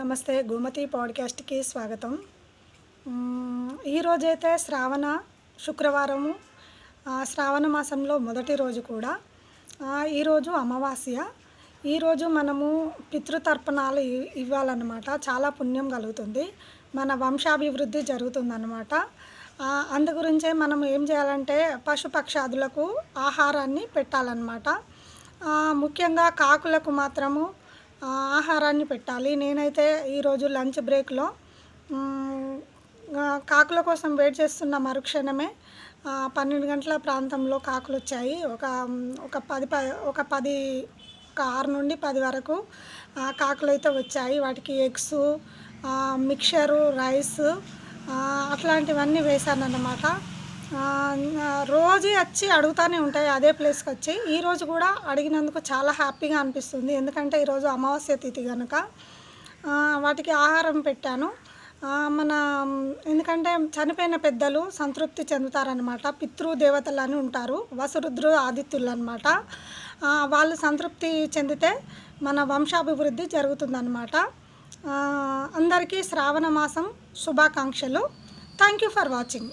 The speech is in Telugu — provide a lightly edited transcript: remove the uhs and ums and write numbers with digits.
నమస్తే గోమతి పాడ్కాస్ట్కి స్వాగతం. ఈరోజైతే శుక్రవారము, శ్రావణ మాసంలో మొదటి రోజు కూడా. ఈరోజు అమావాస్య. ఈరోజు మనము పితృతర్పణాలు ఇవ్వాలన్నమాట. చాలా పుణ్యం కలుగుతుంది, మన వంశాభివృద్ధి జరుగుతుందన్నమాట. అందు గురించే మనం ఏం చేయాలంటే పశుపక్షాదులకు ఆహారాన్ని పెట్టాలన్నమాట. ముఖ్యంగా కాకులకు మాత్రము ఆహారాన్ని పెట్టాలి. నేనైతే ఈరోజు లంచ్ బ్రేక్లో కాకుల కోసం వెయిట్ చేస్తున్న మరుక్షణమే 12 గంటల ప్రాంతంలో కాకులు వచ్చాయి. ఒక 6 నుండి 10 వరకు కాకులు అయితే వచ్చాయి. వాటికి ఎగ్స్, మిక్చరు, రైస్ అట్లాంటివన్నీ వేశానన్నమాట. రోజు వచ్చి అడుగుతూనే ఉంటాయి అదే ప్లేస్కి వచ్చి. ఈరోజు కూడా అడిగినందుకు చాలా హ్యాపీగా అనిపిస్తుంది, ఎందుకంటే ఈరోజు అమావాస్య తిథి కనుక వాటికి ఆహారం పెట్టాను. ఎందుకంటే చనిపోయిన పెద్దలు సంతృప్తి చెందుతారనమాట. పితృదేవతలు అని ఉంటారు, వసురుద్రు ఆదిత్యులు అనమాట. వాళ్ళు సంతృప్తి చెందితే మన వంశాభివృద్ధి జరుగుతుందన్నమాట. అందరికీ శ్రావణ మాసం శుభాకాంక్షలు. Thank you for watching.